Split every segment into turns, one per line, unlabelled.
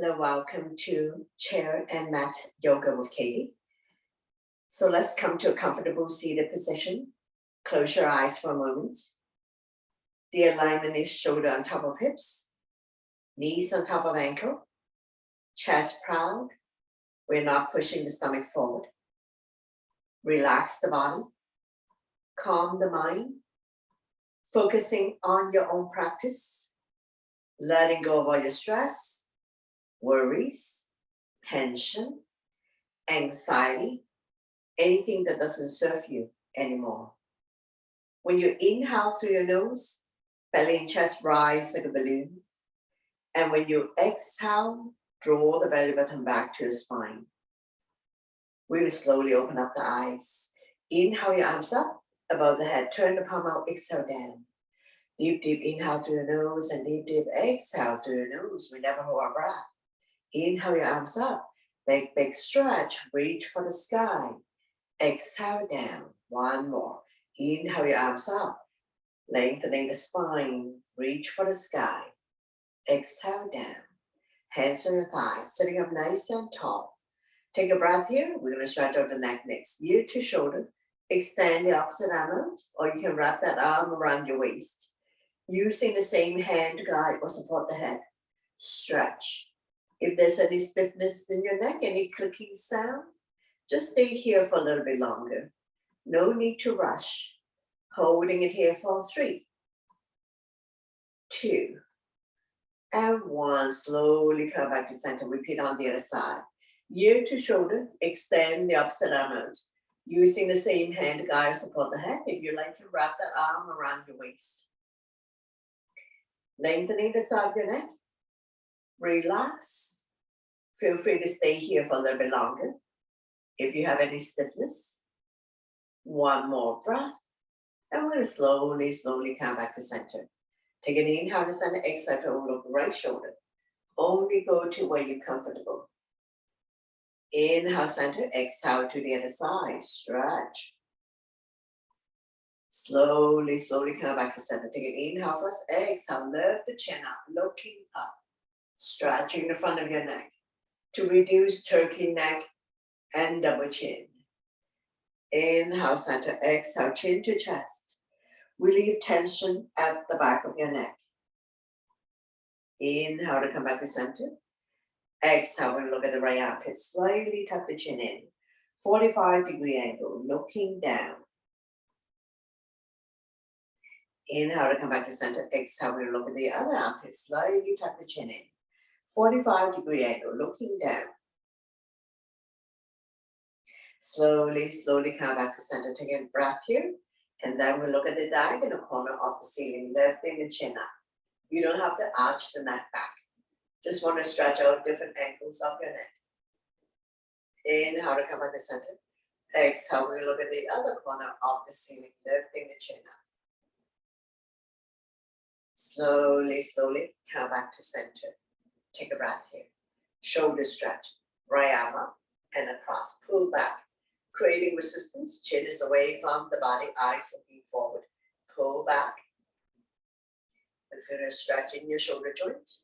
Hello, welcome to Chair and Mat Yoga with Katie. So let's come to a comfortable seated position. Close your eyes for a moment. The alignment is shoulder on top of hips, knees on top of ankle, chest proud. We're not pushing the stomach forward. Relax the body, calm the mind, focusing on your own practice, letting go of all your stress, worries, tension, anxiety, anything that doesn't serve you anymore. When you inhale through your nose, belly and chest rise like a balloon. And when you exhale, draw the belly button back to your spine. We will slowly open up the eyes. Inhale your arms up above the head. Turn the palm out, exhale down. Deep, deep inhale through your nose and deep, deep exhale through your nose. We never hold our breath. Inhale your arms up. Big, big stretch. Reach for the sky. Exhale down. One more. Inhale your arms up. Lengthening the spine. Reach for the sky. Exhale down. Hands on your thighs. Sitting up nice and tall. Take a breath here. We're going to stretch out the neck next. Ear to shoulder. Extend the opposite arm out. Or you can wrap that arm around your waist. Using the same hand to guide or support the head. Stretch. If there's any stiffness in your neck, any clicking sound, just stay here for a little bit longer. No need to rush. Holding it here for 3, 2, and 1. Slowly come back to center. Repeat on the other side. Ear to shoulder. Extend the opposite arm out. Using the same hand to guide and support the head. If you like, you wrap that arm around your waist. Lengthening the side of your neck. Relax. Feel free to stay here for a little bit longer. If you have any stiffness, one more breath. And we're going to slowly, slowly come back to center. Take an inhale to center, exhale to over the right shoulder. Only go to where you're comfortable. Inhale center, exhale to the other side. Stretch. Slowly, slowly come back to center. Take an inhale first, exhale, lift the chin up, looking up. Stretching the front of your neck to reduce turkey neck and double chin. Inhale center, exhale, chin to chest. Relieve tension at the back of your neck. Inhale to come back to center. Exhale, we look at the right armpit. Slightly tuck the chin in. 45-degree angle, looking down. Inhale to come back to center. Exhale, we look at the other armpit. Slightly tuck the chin in. 45-degree angle, looking down. Slowly, slowly come back to center. Take a breath here. And then we look at the diagonal corner of the ceiling, lifting the chin up. You don't have to arch the neck back. Just want to stretch out different angles of your neck. Inhale to come back to center. Exhale, we look at the other corner of the ceiling, lifting the chin up. Slowly, slowly come back to center. Take a breath here. Shoulder stretch. Right arm up and across. Pull back. Creating resistance. Chin is away from the body. Eyes looking forward. Pull back. And feel a stretch in your shoulder joints.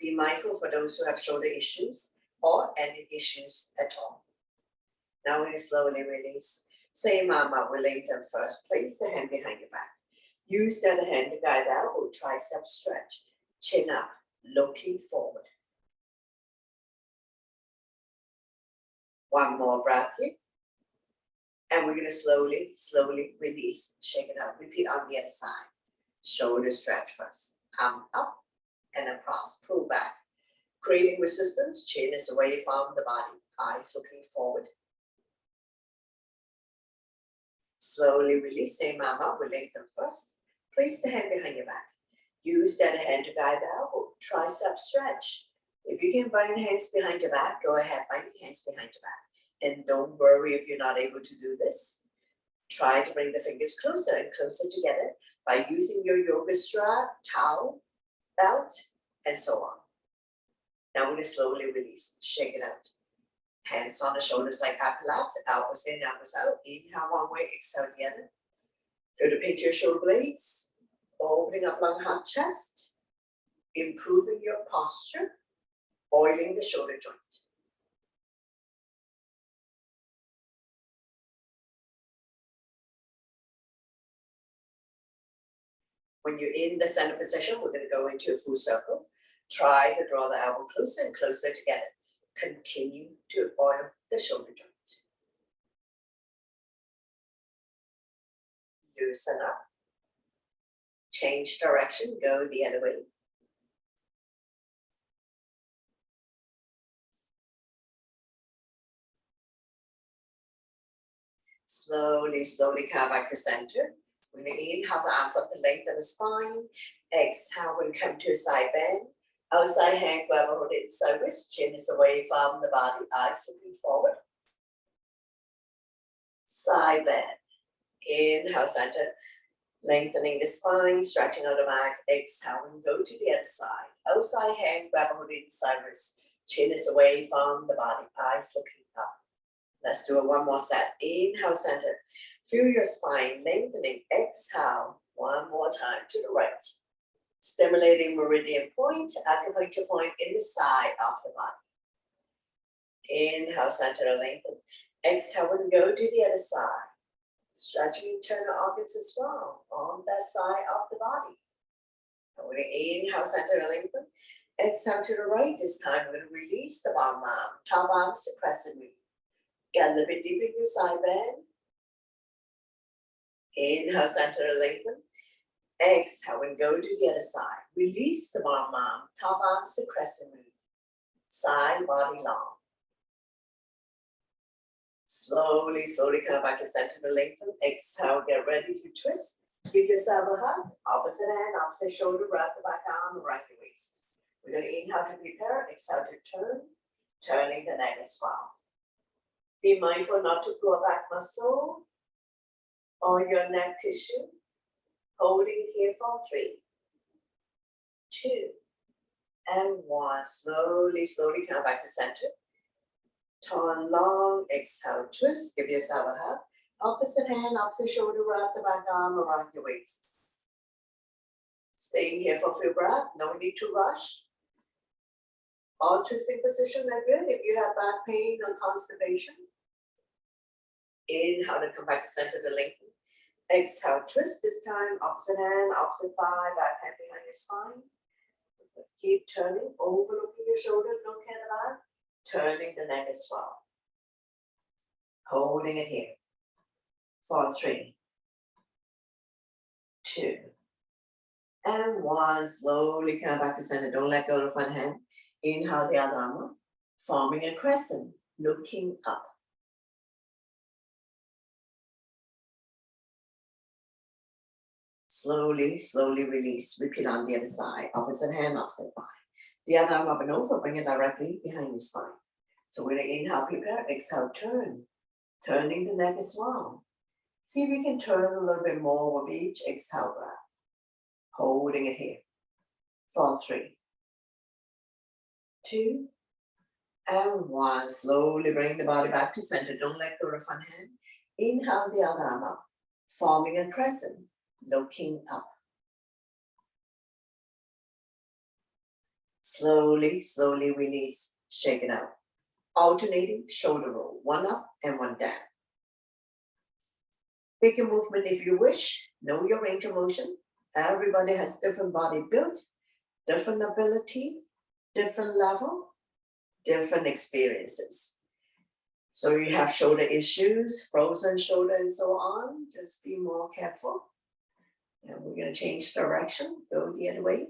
Be mindful for those who have shoulder issues or any issues at all. Now we slowly release. Same arm up. We lengthen first. Place the hand behind your back. Use the other hand to guide the elbow. Tricep stretch. Chin up. Looking forward. One more breath here. And we're going to slowly, slowly release. Shake it out. Repeat on the other side. Shoulder stretch first. Arm up and across. Pull back. Creating resistance. Chin is away from the body. Eyes looking forward. Slowly release. Same arm up. We lengthen first. Place the hand behind your back. Use the other hand to guide the elbow. Tricep stretch. If you can bind hands behind your back, go ahead. Bind your hands behind your back. And don't worry if you're not able to do this. Try to bring the fingers closer and closer together by using your yoga strap, towel, belt, and so on. Now we're going to slowly release. Shake it out. Hands on the shoulders like epaulets. Elbows in, elbows out. Inhale one way, exhale the other. Feel the pinch your shoulder blades. Opening up long, hard chest. Improving your posture. oiling the shoulder joint. When you're in the center position, we're going to go into a full circle. Try to draw the elbow closer and closer together. Continue to oil the shoulder joint. Loosen up. Change direction, go the other way. Slowly, slowly come back to center. When you inhale, the arms up to lengthen the spine. Exhale, when you come to a side bend. Outside hand, grab a hold inside wrist. Chin is away from the body, eyes looking forward. Side bend. Inhale, center. Lengthening the spine, stretching out the back. Exhale, and go to the other side. Outside hand, grab a hold inside wrist. Chin is away from the body, eyes looking up. Let's do it one more set. Inhale, center. Feel your spine lengthening. Exhale, one more time to the right. Stimulating meridian point, acupuncture point in the side of the body. Inhale, center to lengthen. Exhale, and go to the other side. Stretching internal organs as well on that side of the body. We're going to inhale, center to lengthen. Exhale to the right. This time we're going to release the bottom arm. Top arm, suppressive move. Get a little bit deeper in your side bend. Inhale, center to lengthen. Exhale and go to the other side. Release the bottom arm. Top arm, suppressive move. Side body long. Slowly, slowly come back to center to lengthen. Exhale, get ready to twist. Give yourself a hug. Opposite hand, opposite shoulder, wrap the back arm around your waist. We're going to inhale to prepare. Exhale to turn. Turning the neck as well. Be mindful not to pull back muscle or your neck tissue. Holding here for 3, 2, and 1. Slowly, slowly come back to center. Turn long, exhale, twist. Give yourself a hug. Opposite hand, opposite shoulder, wrap the back arm around your waist. Staying here for a few breaths. No need to rush. All twisting position are good. If you have back pain or constipation, inhale to come back to center to lengthen. Exhale, twist this time, opposite hand, opposite thigh, back hand behind your spine. Keep turning, overlooking your shoulder, look at the back, turning the neck as well. Holding it here for 3, 2, and 1. Slowly come back to center. Don't let go of the front hand. Inhale the other arm up, forming a crescent, looking up. Slowly, slowly release. Repeat on the other side. Opposite hand, opposite thigh. The other arm up and over. Bring it directly behind your spine. So we're going to inhale, prepare. Exhale, turn. Turning the neck as well. See if we can turn a little bit more with each exhale breath. Holding it here. For 3, 2, and 1. Slowly bring the body back to center. Don't let go of the front hand. Inhale the other arm up. Forming a crescent. Looking up. Slowly, slowly release. Shake it out. Alternating shoulder roll. One up and one down. Pick a movement if you wish. Know your range of motion. Everybody has different body build, different ability, different level, different experiences. So you have shoulder issues, frozen shoulder and so on. Just be more careful. And we're going to change direction, go the other way.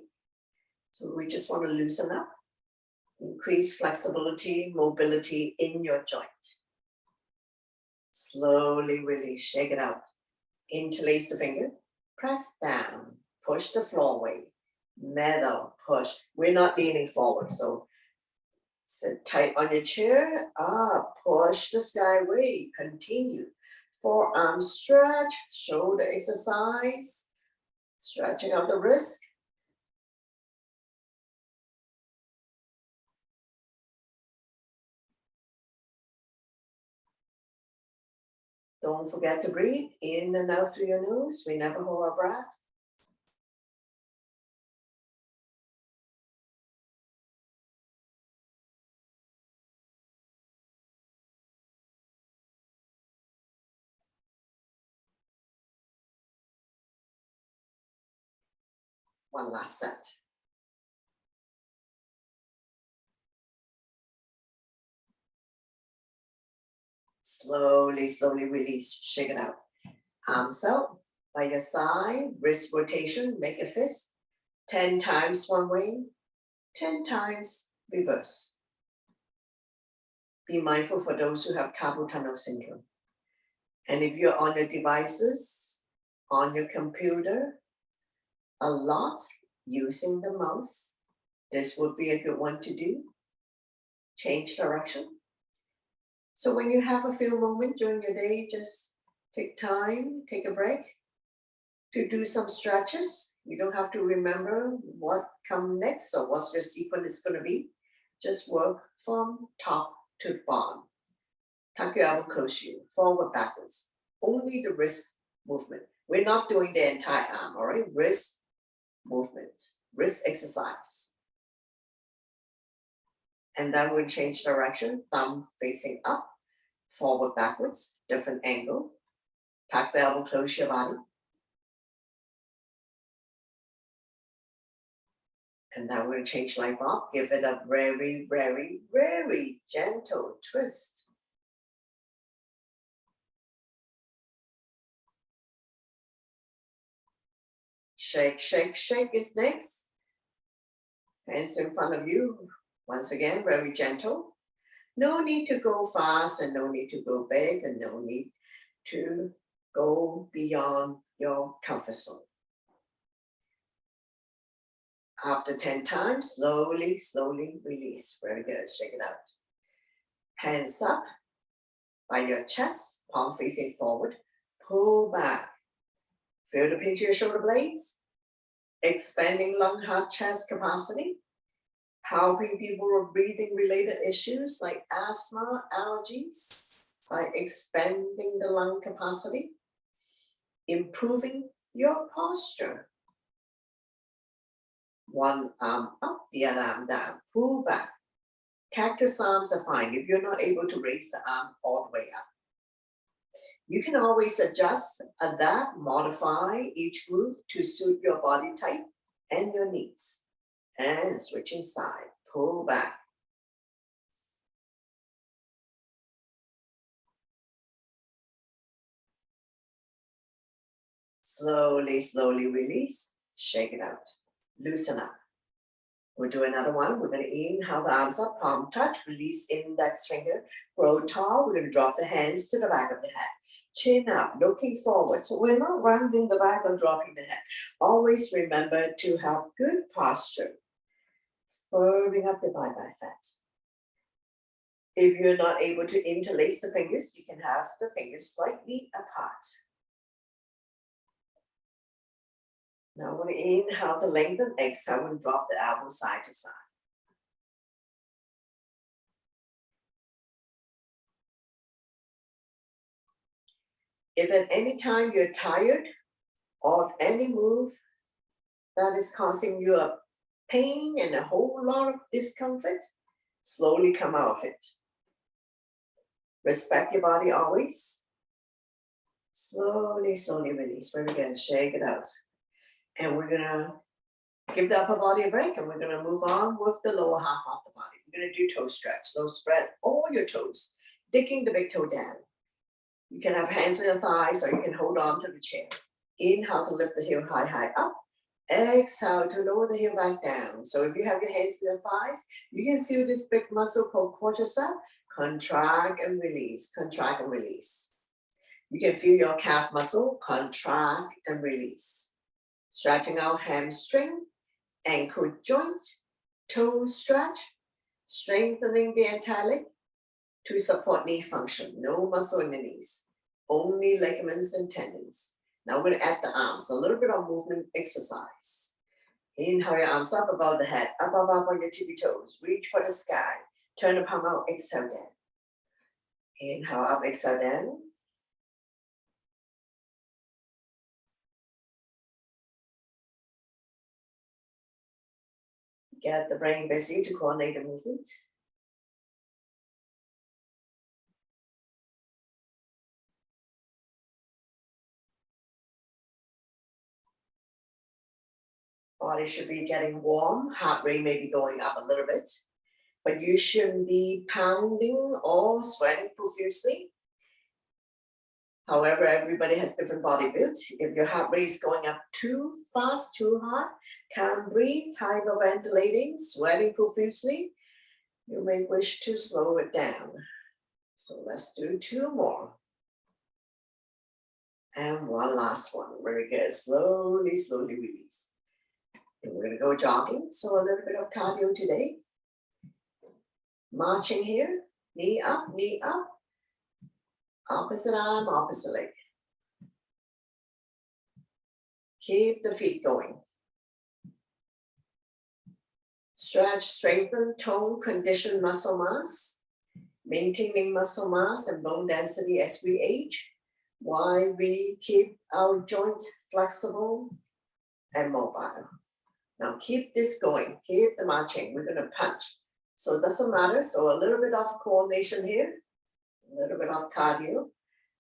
So we just want to loosen up, increase flexibility, mobility in your joint. Slowly release, shake it out. Interlace the finger, press down, push the floor away, middle, push. We're not leaning forward, so sit tight on your chair, push the sky away, continue. Forearm stretch, shoulder exercise. Stretching out the wrist. Don't forget to breathe in and out through your nose. We never hold our breath. One last set. Slowly, slowly release, shake it out. Arms out by your side, wrist rotation, make a fist. 10 times one way, 10 times reverse. Be mindful for those who have carpal tunnel syndrome. And if you're on your devices, on your computer, a lot using the mouse, this would be a good one to do. Change direction. So when you have a few moments during your day, just take time, take a break to do some stretches. You don't have to remember what comes next or what your sequence is going to be. Just work from top to bottom. Tuck your elbow close to you, forward, backwards. Only the wrist movement. We're not doing the entire arm, all right? Wrist movement, wrist exercise. And then we'll change direction, thumb facing up, forward, backwards, different angle. Tuck the elbow close to your body. And then we'll change like Bob, give it a very, very, very gentle twist. Shake, shake, shake is next. Hands in front of you. Once again, very gentle. No need to go fast and no need to go big and no need to go beyond your comfort zone. After 10 times, slowly, slowly release. Very good. Shake it out. Hands up by your chest, palm facing forward. Pull back. Feel the pinch of your shoulder blades. Expanding lung, heart, chest capacity. Helping people with breathing related issues like asthma, allergies by expanding the lung capacity. Improving your posture. One arm up, the other arm down. Pull back. Cactus arms are fine if you're not able to raise the arm all the way up. You can always adjust, adapt, modify each move to suit your body type and your needs. And switching side, pull back. Slowly, slowly release, shake it out, loosen up. We'll do another one. We're going to inhale the arms up, palm touch, release index finger, grow tall. We're going to drop the hands to the back of the head. Chin up, looking forward. So we're not rounding the back or dropping the head. Always remember to have good posture. Firming up the bye-bye fat. If you're not able to interlace the fingers, you can have the fingers slightly apart. Now we're going to inhale the lengthen, exhale and drop the elbow side to side. If at any time you're tired of any move that is causing you a pain and a whole lot of discomfort, slowly come out of it. Respect your body always. Slowly, slowly release. Very good. Shake it out. And we're going to give the upper body a break and we're going to move on with the lower half of the body. We're going to do toe stretch. So spread all your toes, digging the big toe down. You can have hands on your thighs or you can hold on to the chair. Inhale to lift the heel high, high up. Exhale to lower the heel back down. So if you have your hands on your thighs, you can feel this big muscle called quadricep. Contract and release, contract and release. You can feel your calf muscle, contract and release. Stretching out hamstring, ankle joint, toe stretch, strengthening the entire leg to support knee function. No muscle in the knees, only ligaments and tendons. Now we're going to add the arms, a little bit of movement exercise. Inhale your arms up above the head, up on your tippy toes. Reach for the sky. Turn the palm out, exhale down. Inhale up, exhale down. Get the brain busy to coordinate the movement. Body should be getting warm. Heart rate may be going up a little bit, but you shouldn't be pounding or sweating profusely. However, everybody has different body builds. If your heart rate is going up too fast, too hard, can't breathe, hyperventilating, sweating profusely, you may wish to slow it down. So let's do 2 more. And one last one. Very good. Slowly, slowly release. And we're going to go jogging. So a little bit of cardio today. Marching here. Knee up, knee up. Opposite arm, opposite leg. Keep the feet going. Stretch, strengthen, tone, condition muscle mass. Maintaining muscle mass and bone density as we age, while we keep our joints flexible and mobile. Now keep this going, keep the marching. We're gonna punch. So it doesn't matter. So a little bit of coordination here, a little bit of cardio.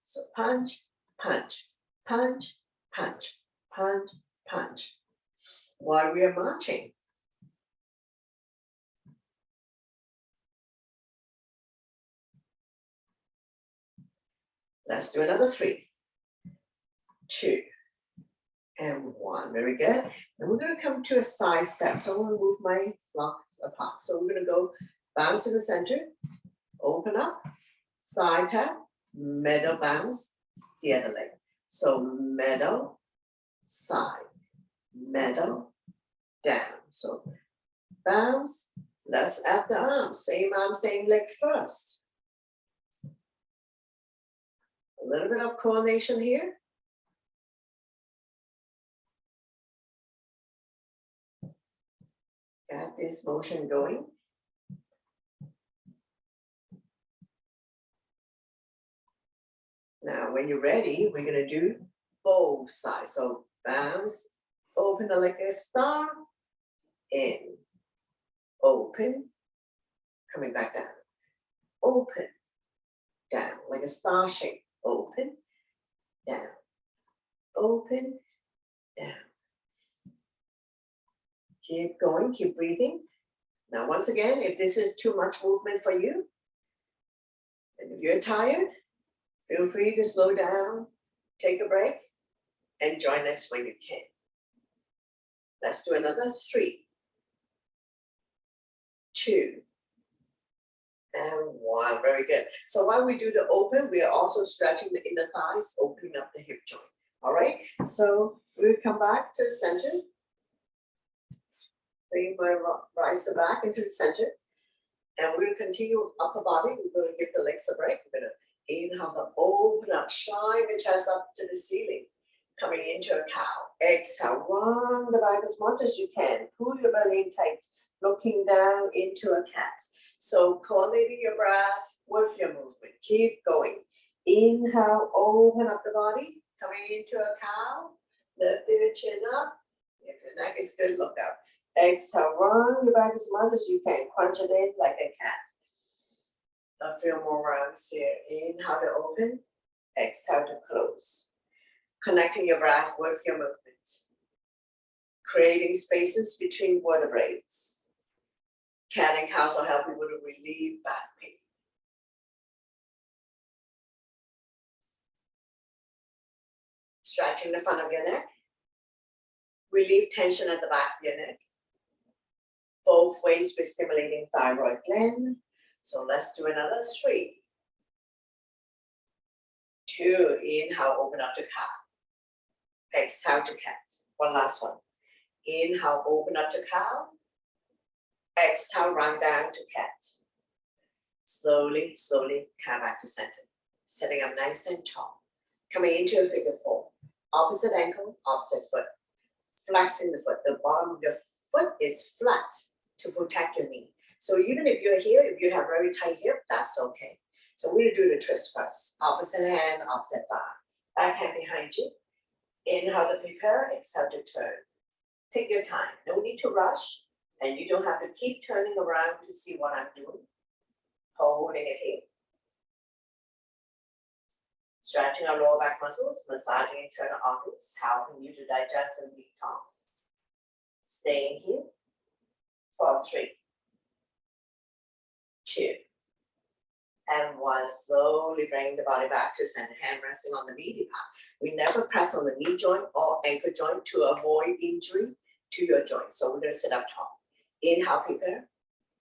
So punch, punch, punch, punch, punch, punch, while we are marching. Let's do another 3, 2, and 1. Very good. And we're going to come to a side step. So I'm going to move my blocks apart. So we're going to go bounce in the center, open up, side tap, middle bounce, the other leg. So middle, side, middle, down. So bounce. Let's add the arms. Same arm, same leg first. A little bit of coordination here. Got this motion going. Now, when you're ready, we're going to do both sides. So bounce, open like a star, in, open, coming back down, open, down, like a star shape. Open, down, open, down. Keep going, keep breathing. Now, once again, if this is too much movement for you, and if you're tired, feel free to slow down, take a break, and join us when you can. Let's do another 3, 2, and 1. Very good. So while we do the open, we are also stretching the inner thighs, opening up the hip joint. All right. So we'll come back to the center. Bring my riser back into the center. And we'll continue upper body. We're going to give the legs a break. We're going to inhale to open up, shine the chest up to the ceiling. Coming into a cow. Exhale, run the back as much as you can. Pull your belly in tight. Looking down into a cat. So coordinating your breath with your movement. Keep going. Inhale, open up the body. Coming into a cow. Lifting the chin up. If your neck is good, look up. Exhale, run your back as much as you can. Crunch it in like a cat. A few more rounds here. Inhale to open. Exhale to close. Connecting your breath with your movement. Creating spaces between vertebrae. Cat and cows will help you to relieve back pain. Stretching the front of your neck. Relieve tension at the back of your neck. Both ways we're stimulating thyroid gland. So let's do another 3, 2, inhale, open up to cow. Exhale to cat. One last one. Inhale, open up to cow. Exhale, run down to cat. Slowly, slowly come back to center. Setting up nice and tall. Coming into a figure 4. Opposite ankle, opposite foot. Flexing the foot. The bottom of your foot is flat to protect your knee. So even if you're here, if you have very tight hip, that's okay. So we're going to do the twist first. Opposite hand, opposite thigh. Back hand behind you. Inhale to prepare, exhale to turn. Take your time. No need to rush. And you don't have to keep turning around to see what I'm doing. Holding it here. Stretching our lower back muscles, massaging internal organs, helping you to digest and detox. Staying here for 3, 2, and 1. Slowly bring the body back to center, hand resting on the medial part. We never press on the knee joint or ankle joint to avoid injury to your joint. So we're going to sit up tall. Inhale, prepare.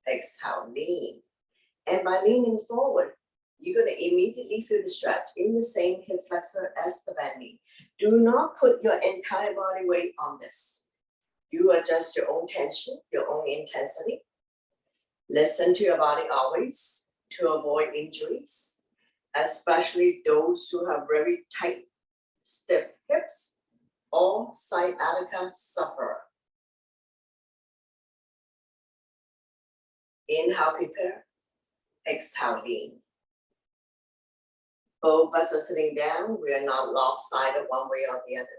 Exhale, lean. And by leaning forward, you're going to immediately feel the stretch in the same hip flexor as the bend knee. Do not put your entire body weight on this. You adjust your own tension, your own intensity. Listen to your body always to avoid injuries, especially those who have very tight, stiff hips or sciatica sufferer. Inhale, prepare. Exhale, lean. Both butts are sitting down. We are not lopsided one way or the other.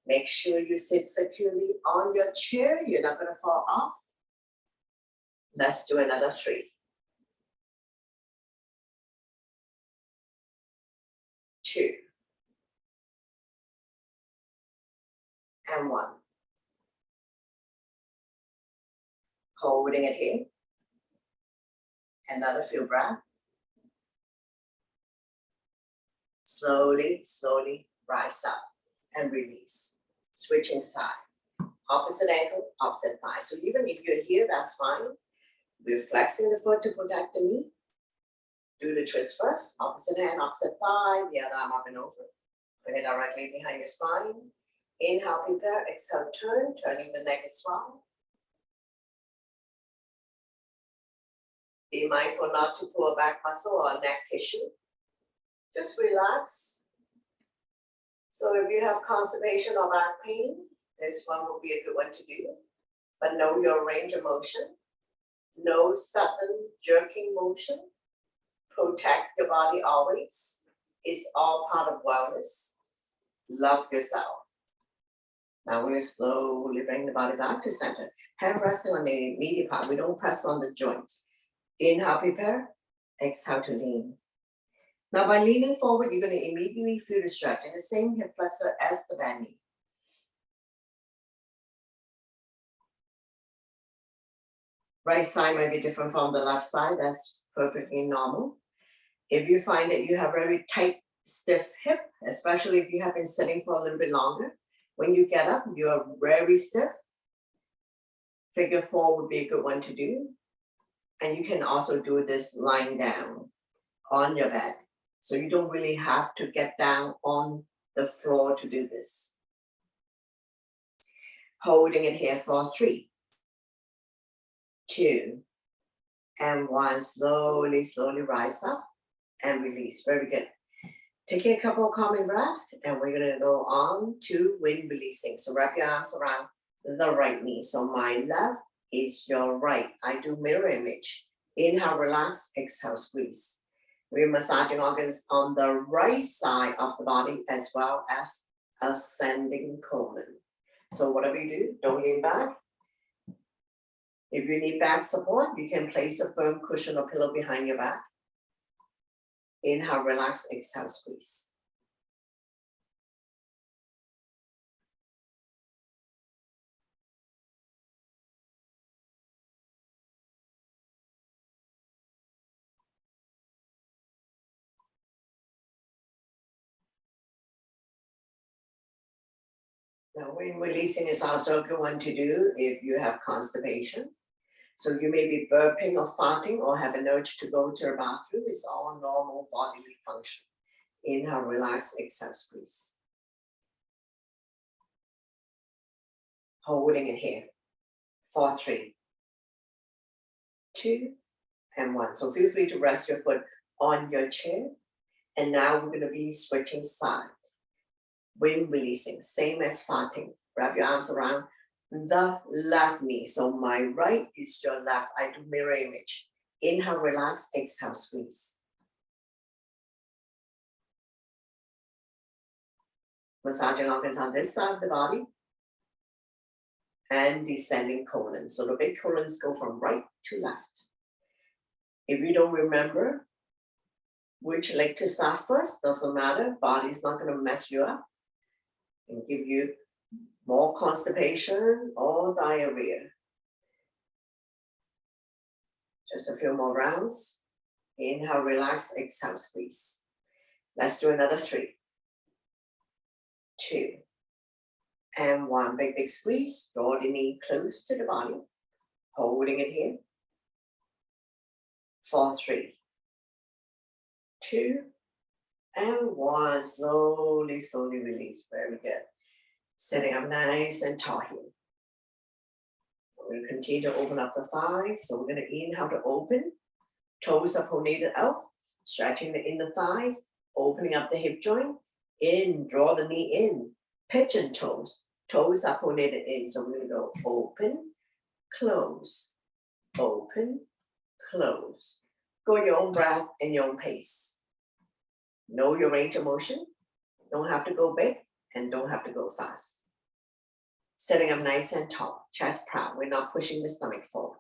Make sure you sit securely on your chair. You're not going to fall off. Let's do another 3, 2, and 1. Holding it here. Another few breaths. Slowly, slowly rise up and release. Switching side. Opposite ankle, opposite thigh. So even if you're here, that's fine. We're flexing the foot to protect the knee. Do the twist first. Opposite hand, opposite thigh. The other arm up and over. Bring it directly behind your spine. Inhale, prepare. Exhale, turn. Turning the neck as well. Be mindful not to pull back muscle or neck tissue. Just relax. So if you have constipation or back pain, this one will be a good one to do. But know your range of motion. No sudden jerking motion. Protect your body always. It's all part of wellness. Love yourself. Now we're going to slowly bring the body back to center. Hand resting on the medial part. We don't press on the joint. Inhale, prepare. Exhale to lean. Now by leaning forward, you're going to immediately feel the stretch in the same hip flexor as the bend knee. Right side might be different from the left side. That's perfectly normal. If you find that you have very tight, stiff hip, especially if you have been sitting for a little bit longer, when you get up, you're very stiff. Figure 4 would be a good one to do. And you can also do this lying down on your bed. So you don't really have to get down on the floor to do this. Holding it here for 3, 2, and 1. Slowly, slowly rise up and release. Very good. Taking a couple of calming breaths, and we're going to go on to wind releasing. So wrap your arms around the right knee. So my left is your right. I do mirror image. Inhale, relax. Exhale, squeeze. We're massaging organs on the right side of the body as well as ascending colon. So whatever you do, don't lean back. If you need back support, you can place a firm cushion or pillow behind your back. Inhale, relax, exhale, squeeze. Now, wind releasing is also a good one to do if you have constipation. So you may be burping or farting or have an urge to go to a bathroom. It's all normal bodily function. Inhale, relax, exhale, squeeze. Holding it here for 3, 2, and 1. So feel free to rest your foot on your chair. And now we're going to be switching side. Wind releasing, same as farting. Wrap your arms around the left knee. So my right is your left. I do mirror image. Inhale, relax, exhale, squeeze. Massaging organs on this side of the body. And descending colon. So the big colons go from right to left. If you don't remember which leg to start first, doesn't matter. Body's not going to mess you up and give you More constipation or diarrhea. Just a few more rounds. Inhale, relax, exhale, squeeze. Let's do another 3, 2, and 1. Big, big squeeze. Draw the knee close to the body. Holding it here. 4, 3, 2, and 1. Slowly, slowly release. Very good. Sitting up nice and tall here. We're going to continue to open up the thighs. So we're going to inhale to open. Toes are pronated out. Stretching the inner thighs. Opening up the hip joint. In. Draw the knee in. Pigeon toes. Toes are pronated in. So we're going to go open, close, open, close. Go your own breath and your own pace. Know your range of motion. Don't have to go big and don't have to go fast. Sitting up nice and tall, chest proud. We're not pushing the stomach forward.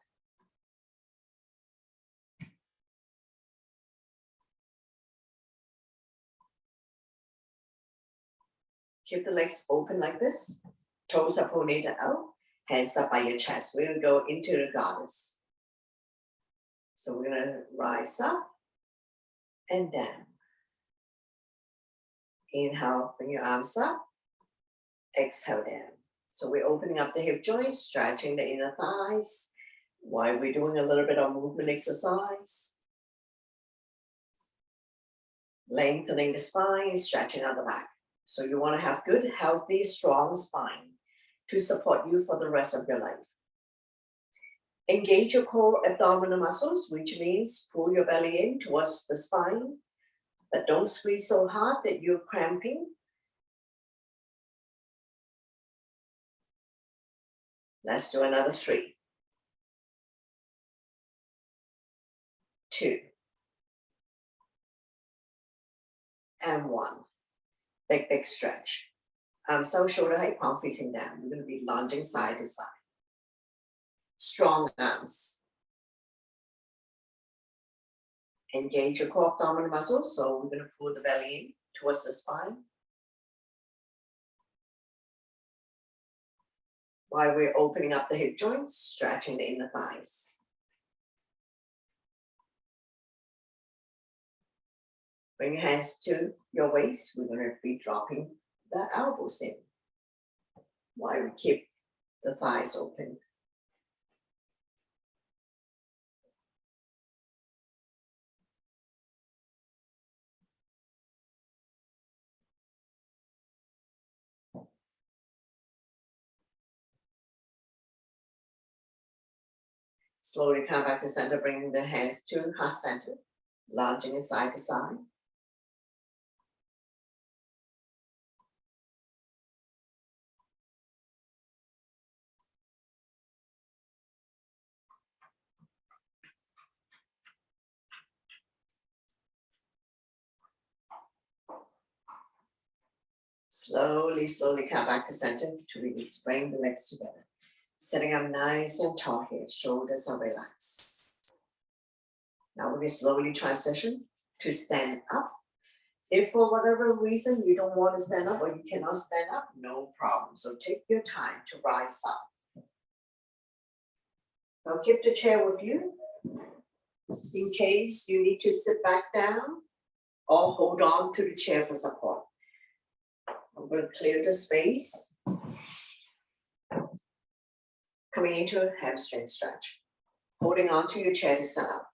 Keep the legs open like this. Toes are pronated out. Hands up by your chest. We're going to go into the goddess. So we're going to rise up and down. Inhale, bring your arms up. Exhale down. So we're opening up the hip joints, stretching the inner thighs while we're doing a little bit of movement exercise. Lengthening the spine, stretching out the back. So you want to have good, healthy, strong spine to support you for the rest of your life. Engage your core abdominal muscles, which means pull your belly in towards the spine, but don't squeeze so hard that you're cramping. Let's do another 3, 2, and 1. Big, big stretch. So shoulder height, palm facing down. We're going to be lunging side to side. Strong arms. Engage your core abdominal muscles. So we're going to pull the belly in towards the spine. While we're opening up the hip joints, stretching the inner thighs. Bring your hands to your waist. We're going to be dropping the elbows in while we keep the thighs open. Slowly come back to center, bringing the hands to heart center, lunging it side to side. Slowly, slowly come back to center to release. Bring the legs together. Sitting up nice and tall here. Shoulders are relaxed. Now we slowly transition to stand up. If for whatever reason you don't want to stand up or you cannot stand up, no problem. So take your time to rise up. Now keep the chair with you. In case you need to sit back down or hold on to the chair for support. I'm going to clear the space. Coming into a hamstring stretch. Holding on to your chair to sit up.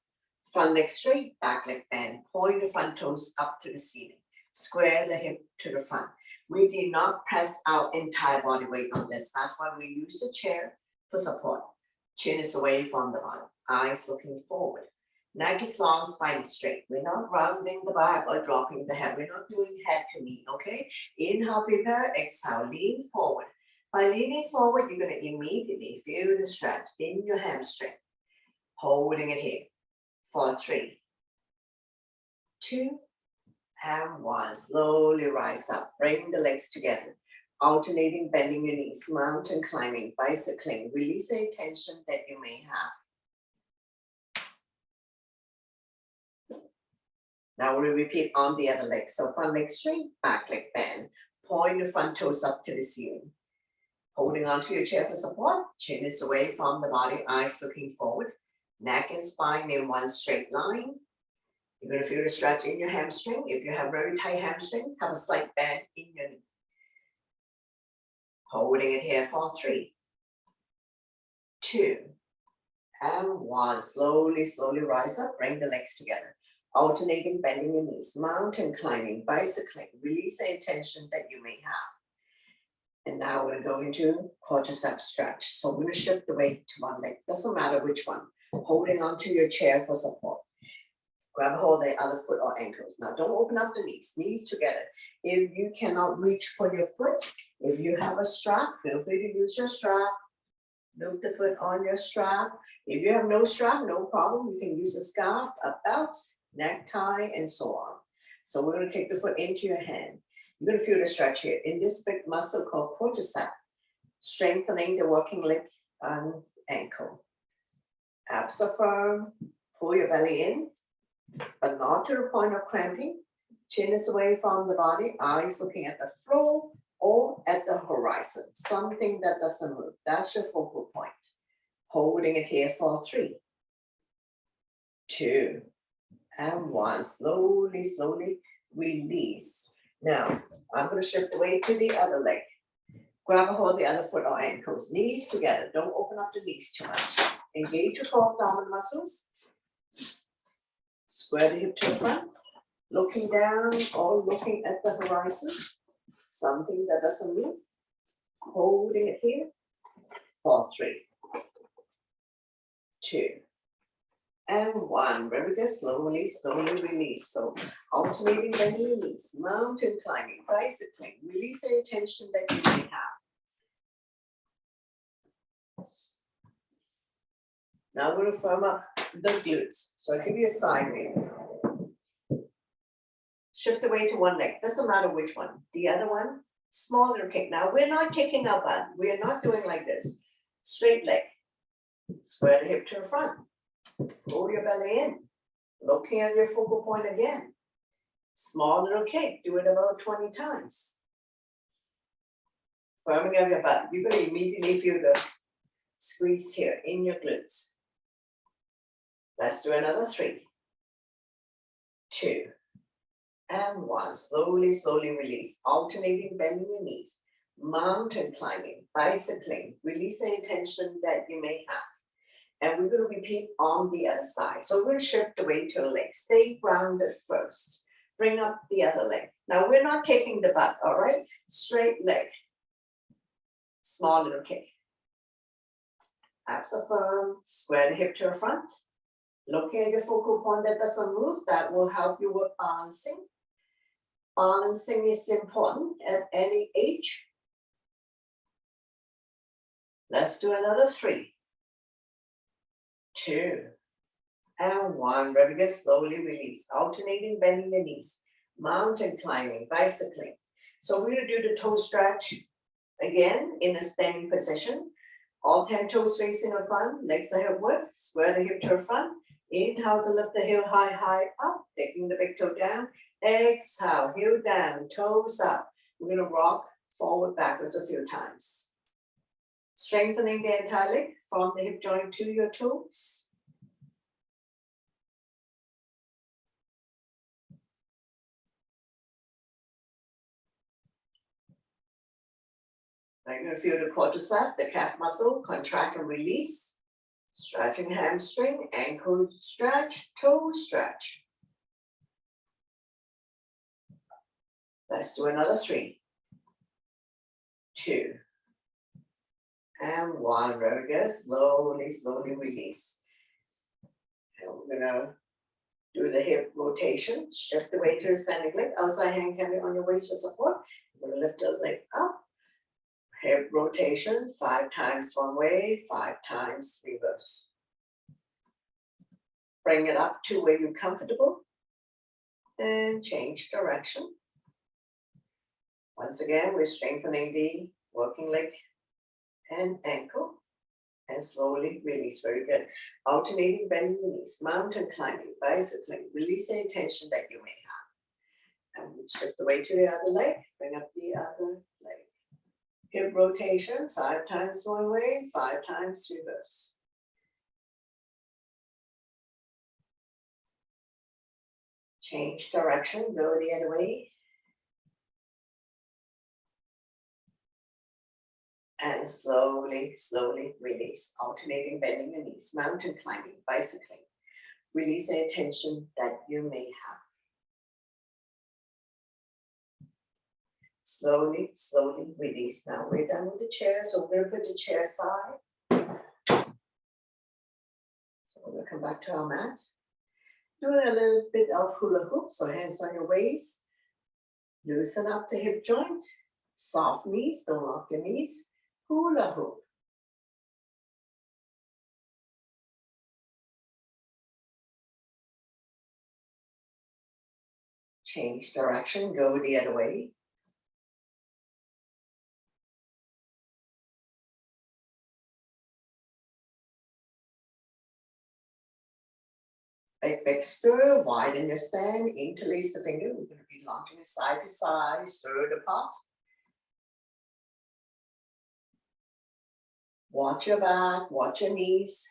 Front leg straight, back leg bend. Point the front toes up to the ceiling. Square the hip to the front. We did not press our entire body weight on this. That's why we use the chair for support. Chin is away from the bottom. Eyes looking forward. Neck is long, spine is straight. We're not rounding the back or dropping the head. We're not doing head to knee, okay? Inhale, prepare. Exhale, lean forward. By leaning forward, you're going to immediately feel the stretch in your hamstring. Holding it here. For 3, 2, and 1. Slowly rise up. Bring the legs together. Alternating, bending your knees. Mountain climbing, bicycling. Release any tension that you may have. Now we repeat on the other leg. So front leg straight, back leg bend. Point the front toes up to the ceiling. Holding onto your chair for support, chin is away from the body, eyes looking forward, neck and spine in one straight line. You're going to feel the stretch in your hamstring. If you have very tight hamstring, have a slight bend in your knee. Holding it here for 3, 2, and 1. Slowly, slowly rise up, bring the legs together. Alternating, bending your knees, mountain climbing, bicycling, release any tension that you may have. And now we're going to go into quadricep stretch. So we're going to shift the weight to one leg. Doesn't matter which one. Holding onto your chair for support. Grab a hold of the other foot or ankles. Now don't open up the knees together. If you cannot reach for your foot, if you have a strap, feel free to use your strap. Loop the foot on your strap. If you have no strap, no problem. You can use a scarf, a belt, necktie, and so on. So we're going to take the foot into your hand. You're going to feel the stretch here in this big muscle called quadricep, strengthening the working leg and ankle. Abs are firm. Pull your belly in, but not to the point of cramping. Chin is away from the body, eyes looking at the floor or at the horizon, something that doesn't move. That's your focal point. Holding it here for 3, 2, and 1. Slowly, slowly release. Now, I'm going to shift the weight to the other leg. Grab a hold of the other foot or ankles, knees together. Don't open up the knees too much. Engage your core abdominal muscles. Square the hip to the front, looking down or looking at the horizon, something that doesn't move. Holding it here for 3, 2, and 1. Very good. Slowly, slowly release. So alternating bending your knees, mountain climbing, bicycling. Release any tension that you may have. Now we're going to firm up the glutes. So I'll give you a side wave. Shift the weight to one leg. Doesn't matter which one. The other one, small little kick. Now we're not kicking our butt. We're not doing like this. Straight leg. Square the hip to the front. Pull your belly in. Looking at your focal point again. Small little kick. Do it about 20 times. Firming up your butt. You're going to immediately feel the squeeze here in your glutes. Let's do another 3, 2, and 1. Slowly, slowly release. Alternating, bending your knees. Mountain climbing, bicycling. Release any tension that you may have. And we're going to repeat on the other side. So we're going to shift the weight to the leg. Stay grounded first. Bring up the other leg. Now we're not kicking the butt, all right? Straight leg. Small little kick. Abs are firm. Square the hip to the front. Looking at your focal point that doesn't move, that will help you with balancing. Balancing is important at any age. Let's do another 3, 2, and 1. Very good. Slowly release. Alternating, bending the knees. Mountain climbing, bicycling. So we're going to do the toe stretch again in a standing position. All 10 toes facing the front, legs are hip width. Square the hip to the front. Inhale to lift the heel high, high up, taking the big toe down. Exhale, heel down, toes up. We're going to rock forward, backwards a few times. Strengthening the entire leg from the hip joint to your toes. Now you're going to feel the quadricep, the calf muscle, contract and release. Stretching hamstring, ankle stretch, toe stretch. Let's do another 3, 2, and 1. Very good. Slowly, slowly release. And we're gonna do the hip rotation. Shift the weight to the standing leg. Outside hand can be on your waist for support. We're gonna lift the leg up. Hip rotation, 5 times one way, 5 times reverse. Bring it up to where you're comfortable and change direction. Once again, we're strengthening the working leg and ankle and slowly release. Very good. Alternating, bending the knees, mountain climbing, bicycling, release any tension that you may have. And shift the weight to the other leg, bring up the other leg. Hip rotation, 5 times one way, 5 times reverse. Change direction, go the other way. And slowly, slowly release, alternating bending your knees, mountain climbing, bicycling. Release any tension that you may have. Slowly, slowly release. Now we're done with the chair, so we're going to put the chair aside. So we're going to come back to our mats. Doing a little bit of hula hoop, so hands on your waist. Loosen up the hip joint. Soft knees, don't lock your knees. Hula hoop. Change direction, go the other way. Big stir, widen your stand, interlace the finger. We're going to be launching it side to side, stir it apart. Watch your back, watch your knees.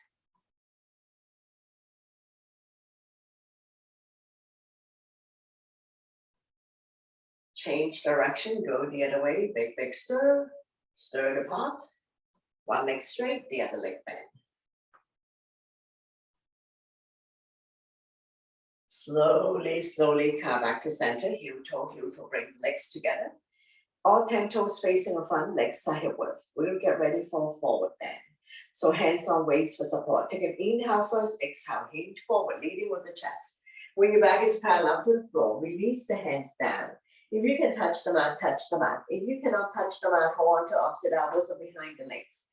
Change direction, go the other way, big stir, stir it apart. One leg straight, the other leg bent. Slowly, slowly come back to center, heel toe, bring the legs together. All 10 toes facing in front, legs side hip width. We'll get ready for forward bend. So hands on waist for support. Take an inhale first, exhale, hinge forward, leading with the chest. When your back is parallel to the floor, release the hands down. If you can touch the mat, touch the mat. If you cannot touch the mat, hold on to opposite elbows or behind the legs.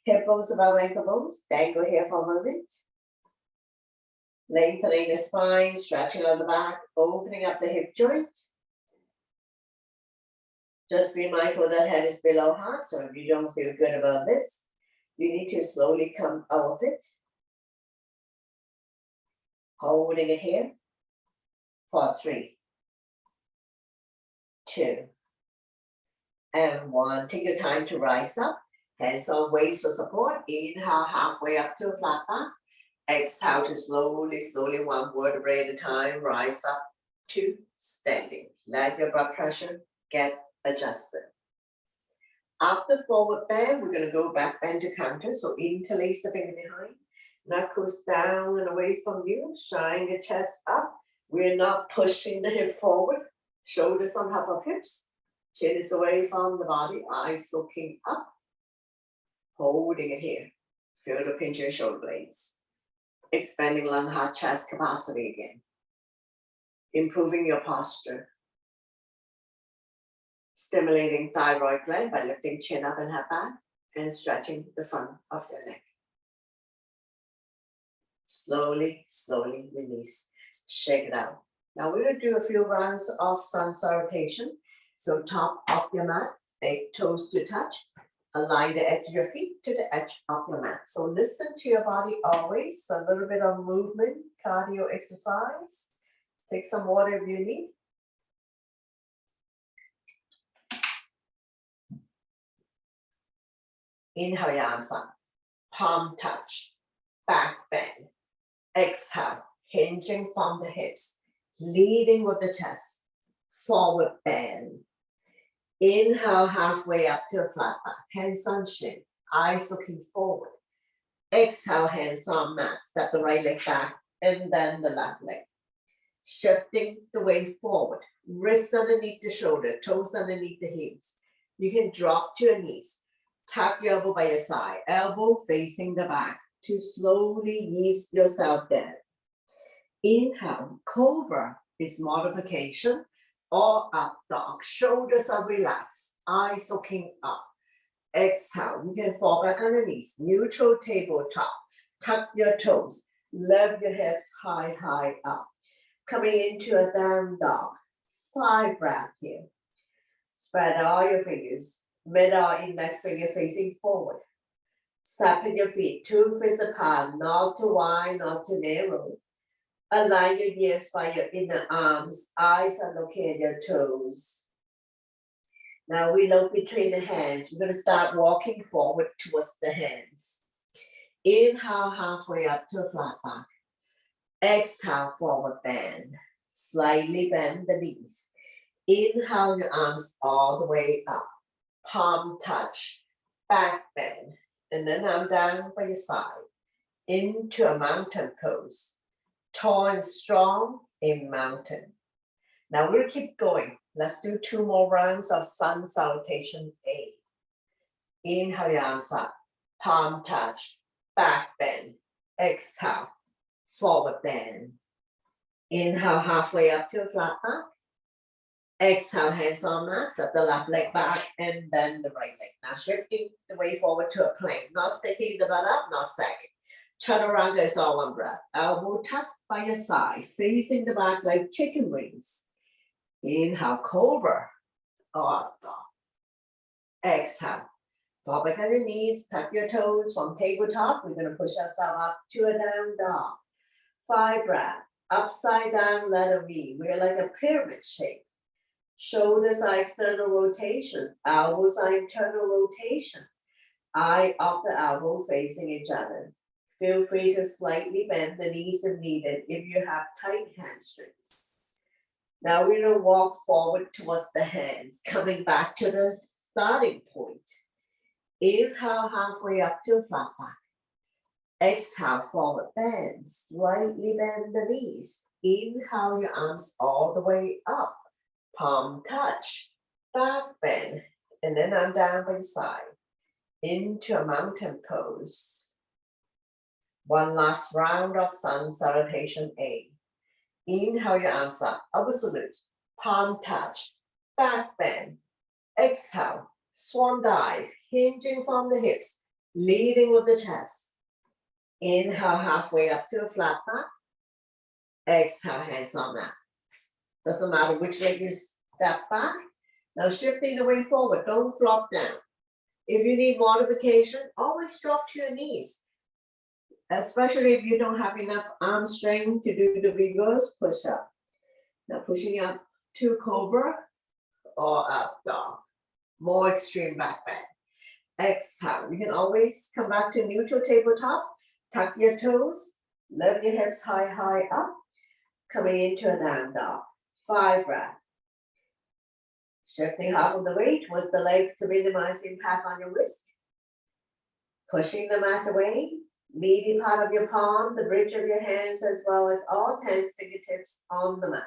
Hip bones above ankle bones. Dangle here for a moment. Lengthening the spine, stretching on the back, opening up the hip joint. Just be mindful that head is below heart, so if you don't feel good about this, you need to slowly come out of it. Holding it here for 3, 2, and 1. Take your time to rise up. Hands on waist for support. Inhale halfway up to a flat back. Exhale to slowly, slowly, one vertebrae at a time, rise up to standing. Let your blood pressure get adjusted. After forward bend, we're going to go back bend to counter. So interlace the finger behind. Knuckles down and away from you. Shine your chest up. We're not pushing the hip forward. Shoulders on top of hips. Chin is away from the body. Eyes looking up. Holding it here. Feel the pinch in your shoulder blades. Expanding lung, heart, chest capacity again. Improving your posture. Stimulating thyroid gland by lifting chin up and head back and stretching the front of your neck. Slowly, slowly release. Shake it out. Now we're going to do a few rounds of sun salutation. So top of your mat, big toes to touch. Align the edge of your feet to the edge of your mat. So listen to your body always. A little bit of movement, cardio exercise. Take some water if you need. Inhale your arms up. Palm touch. Back bend. Exhale. Hinging from the hips. Leading with the chest. Forward bend. Inhale halfway up to a flat back. Hands on shin. Eyes looking forward. Exhale, hands on mat. Step the right leg back and then the left leg. Shifting the weight forward. Wrists underneath the shoulder. Toes underneath the hips. You can drop to your knees. Tuck your elbow by your side. Elbow facing the back to slowly ease yourself down. Inhale. Cobra is multiplication. Or up dog, shoulders are relaxed, eyes looking up. Exhale, you can fall back on the knees, neutral tabletop, tuck your toes, lift your hips high, high up. Coming into a down dog, 5 breaths here. Spread all your fingers, middle index finger facing forward. Separate your feet, 2 fists apart, not too wide, not too narrow. Align your ears by your inner arms. Eyes are looking at your toes. Now we look between the hands. We're going to start walking forward towards the hands. Inhale, halfway up to a flat back. Exhale, forward bend. Slightly bend the knees. Inhale, your arms all the way up. Palm touch. Back bend. And then I'm down by your side. Into a mountain pose. Tall and strong in mountain. Now we'll keep going. Let's do 2 more rounds of sun salutation A. Inhale your arms up, palm touch, back bend. Exhale, forward bend. Inhale halfway up to a flat back. Exhale, hands on mat, set the left leg back and then the right leg. Now shifting the way forward to a plank, not sticking the butt up, not sagging. Chaturanga is all one breath. Elbow tucked by your side, facing the back like chicken wings. Inhale, cobra, or dog. Exhale, fall back on your knees, tuck your toes from tabletop. We're going to push ourselves up to a down dog. 5 breaths, upside down letter V. We're like a pyramid shape. Shoulders are external rotation, elbows are internal rotation. Eye of the elbow facing each other. Feel free to slightly bend the knees if needed if you have tight hamstrings. Now we're going to walk forward towards the hands, coming back to the starting point. Inhale halfway up to a flat back. Exhale, forward bend. Slightly bend the knees. Inhale, your arms all the way up. Palm touch. Back bend. And then I'm down by the side. Into a mountain pose. One last round of sun salutation A. Inhale your arms up, upward salute, palm touch, back bend. Exhale, swan dive, hinging from the hips, leading with the chest. Inhale halfway up to a flat back. Exhale, hands on mat. Doesn't matter which leg you step back. Now shifting the way forward, don't flop down. If you need modification, always drop to your knees. Especially if you don't have enough arm strength to do the reverse push up. Now pushing up to cobra or up dog. More extreme back bend. Exhale. You can always come back to neutral tabletop. Tuck your toes. Lift your hips high up. Coming into a down dog. 5 breaths. Shifting half of the weight towards the legs to minimize impact on your wrist. Pushing the mat away. Meaty part of your palm, the bridge of your hands, as well as all 10 fingertips on the mat.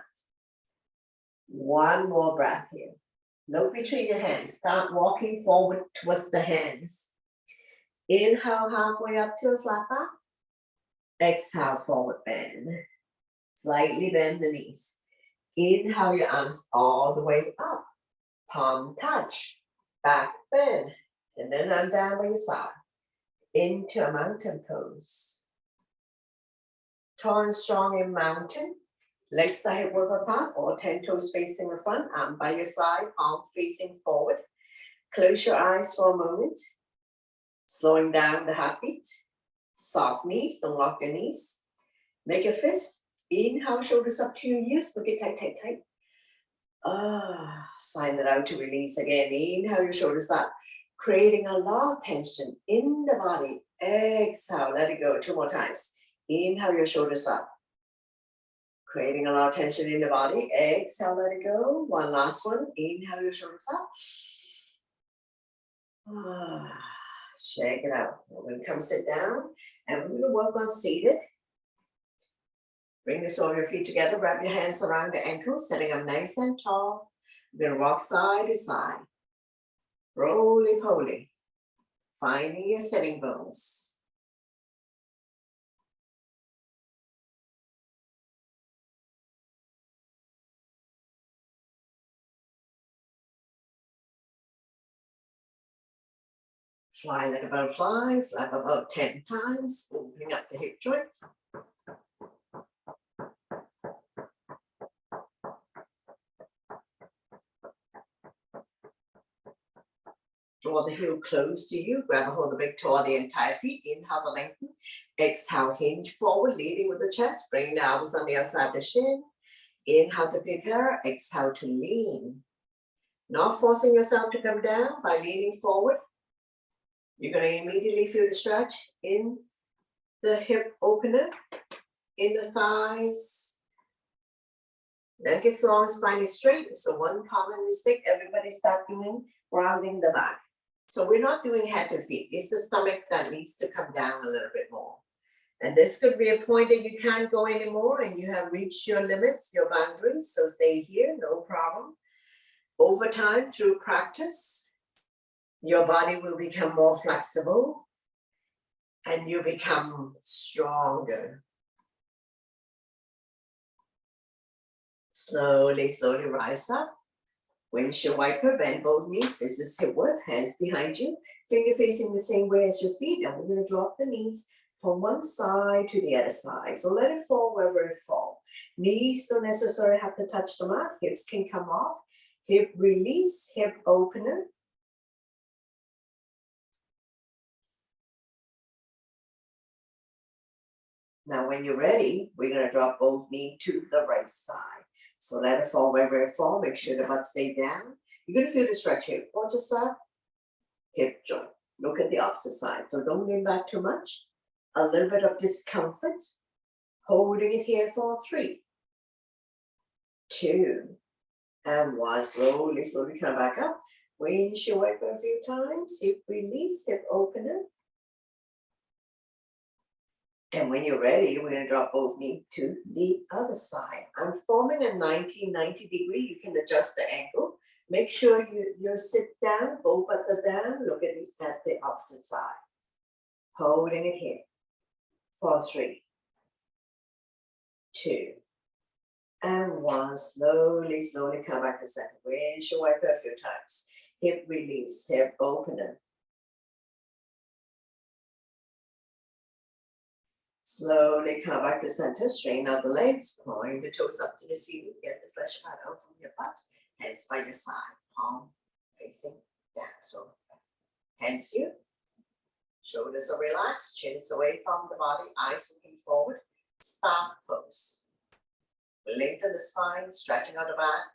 1 more breath here. Look between your hands. Start walking forward towards the hands. Inhale halfway up to a flat back. Exhale, forward bend. Slightly bend the knees. Inhale your arms all the way up. Palm touch. Back bend. And then I'm down by your side. Into a mountain pose. Tall and strong in mountain. Legs are hip width apart, all 10 toes facing the front, arm by your side, palm facing forward. Close your eyes for a moment. Slowing down the heartbeat. Soft knees, don't lock your knees. Make a fist. Inhale, shoulders up to your ears. Look it tight. Sign it out to release again. Inhale, your shoulders up. Creating a lot of tension in the body. Exhale, let it go 2 more times. Inhale, your shoulders up. Creating a lot of tension in the body. Exhale, let it go. 1 last one. Inhale, your shoulders up. Shake it out. We're going to come sit down and we're going to work on seated. Bring the sole of your feet together. Wrap your hands around the ankles, sitting up nice and tall. We're going to rock side to side. Roly-poly. Finding your sitting bones. Fly like a butterfly, flap about 10 times, opening up the hip joints. Draw the heel close to you. Grab a hold of the big toe of the entire feet. Inhale to lengthen. Exhale, hinge forward, leading with the chest. Bring the elbows on the outside of the shin. Inhale to prepare. Exhale to lean. Not forcing yourself to come down by leaning forward. You're going to immediately feel the stretch in the hip opener, in the thighs. Neck is long, spine is straight. So one common mistake everybody start doing, rounding the back. So we're not doing head to feet. It's the stomach that needs to come down a little bit more. And this could be a point that you can't go anymore and you have reached your limits, your boundaries. So stay here, no problem. Over time, through practice, your body will become more flexible and you become stronger. Slowly, slowly rise up. Windshield wiper, bend both knees. This is hip width, hands behind you. Finger facing the same way as your feet. And we're going to drop the knees from one side to the other side. So let it fall wherever it falls. Knees don't necessarily have to touch the mat. Hips can come off. Hip release, hip opener. Now when you're ready, we're going to drop both knees to the right side. So let it fall wherever it falls. Make sure the butt stays down. You're going to feel the stretch here. Watch yourself. Hip joint. Look at the opposite side. So don't lean back too much. A little bit of discomfort. Holding it here for 3, 2, and 1. Slowly, slowly come back up. Windshield wiper a few times. Hip release, hip opener. And when you're ready, we're going to drop both knees to the other side. I'm forming a 90 degree. You can adjust the angle. Make sure you sit down, both butts are down. Look at the opposite side. Holding it here for 3, 2, and 1. Slowly, slowly come back to center. Windshield wiper a few times. Hip release, hip opener. Slowly come back to center, straighten out the legs, point the toes up to the ceiling, get the flesh part out from your butt, hands by your side, palm facing down. So hands here, shoulders are relaxed, chin is away from the body, eyes looking forward, star pose. Lengthen the spine, stretching out the back,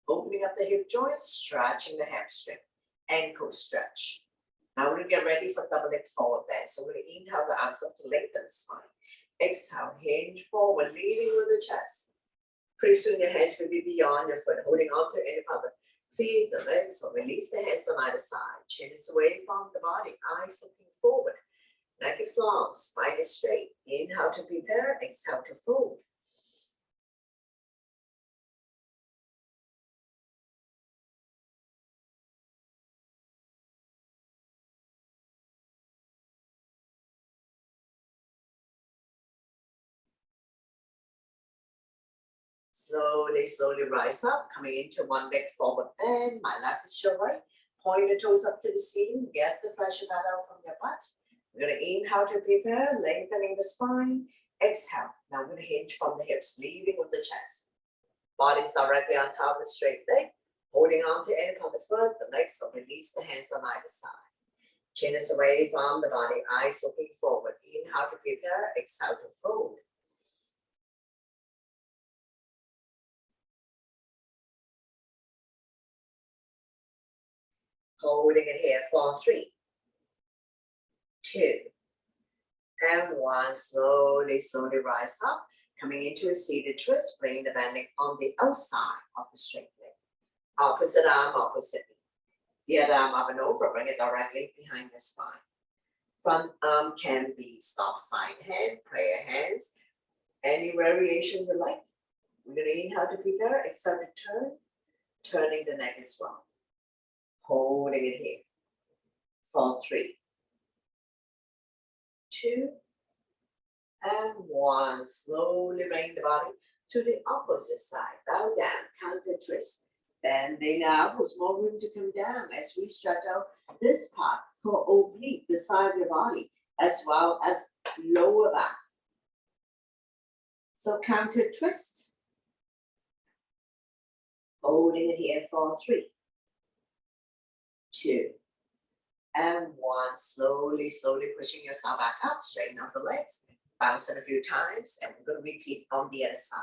opening up the hip joints, stretching the hamstring, ankle stretch. Now we're going to get ready for double leg forward bend. So we're going to inhale the arms up to lengthen the spine. Exhale, hinge forward, leading with the chest. Pretty soon your hands will be beyond your foot, holding on to any of the feet, the legs. So release the hands on either side. Chin is away from the body, eyes looking forward. Neck is long, spine is straight. Inhale to prepare, exhale to fold. Slowly, slowly rise up, coming into one leg forward bend. My left is your right. Point the toes up to the ceiling. Get the flesh out from your butt. We're going to inhale to prepare, lengthening the spine. Exhale. Now we're going to hinge from the hips, leading with the chest. Body's directly on top of the straight leg. Holding on to any of the foot, the legs, so release the hands on either side. Chin is away from the body, eyes looking forward. Inhale to prepare, exhale to fold. Holding it here for 3, 2, and 1. Slowly, slowly rise up. Coming into a seated twist, bring the bending on the outside of the straight leg. Opposite arm, opposite knee. The other arm up and over, bring it directly behind your spine. Front arm can be stop sign hand, prayer hands, any variation you like. We're going to inhale to prepare, exhale to turn, turning the neck as well. Holding it here for 3, 2, and 1. Slowly bring the body to the opposite side. Bow down, counter twist. Bending out, there's more room to come down as we stretch out this part for oblique, the side of your body, as well as lower back. So counter twist. Holding it here for 3, 2, and 1. Slowly, slowly pushing yourself back up, straighten out the legs, bounce it a few times, and we're going to repeat on the other side.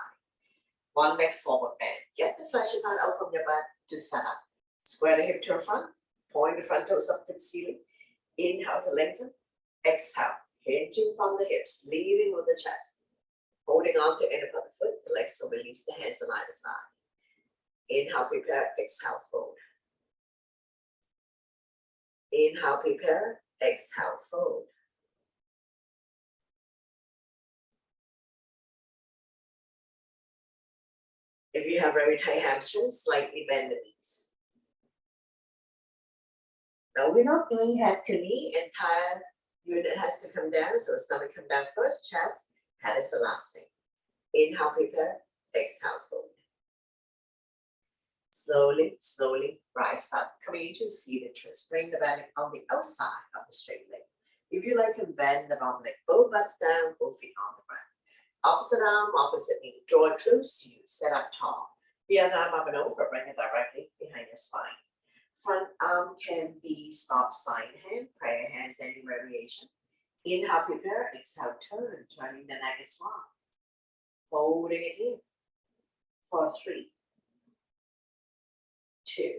One leg forward bend. Get the fleshy part out from your butt to set up. Square the hip to the front, point the front toes up to the ceiling. Inhale to lengthen, exhale, hinging from the hips, leading with the chest. Holding on to end of the foot, the legs will release the hands on either side. Inhale, prepare, exhale, fold. Inhale, prepare, exhale, fold. If you have very tight hamstrings, slightly bend the knees. Now we're not doing head to knee, entire unit has to come down, so it's gonna come down first, chest, head is the last thing. Inhale, prepare, exhale, fold. Slowly, slowly rise up, coming into seated twist. Bring the belly on the outside of the straight leg. If you like, can bend the bottom leg, both butts down, both feet on the ground. Opposite arm, opposite knee. Draw it close to you, set up tall. The other arm up and over, bring it directly behind your spine. Front arm can be stop sign hand, prayer hands, any variation. Inhale, prepare, exhale, turn, turning the neck as well. Holding it here for 3, 2,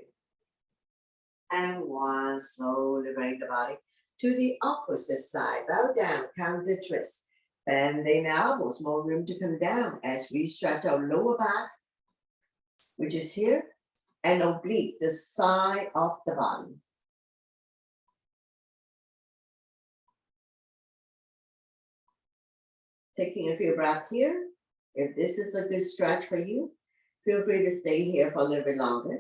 and 1. Slowly bring the body to the opposite side. Bow down, count the twist. Bending the elbows, more room to come down as we stretch our lower back, which is here, and oblique, the side of the body. Taking a few breaths here. If this is a good stretch for you, feel free to stay here for a little bit longer.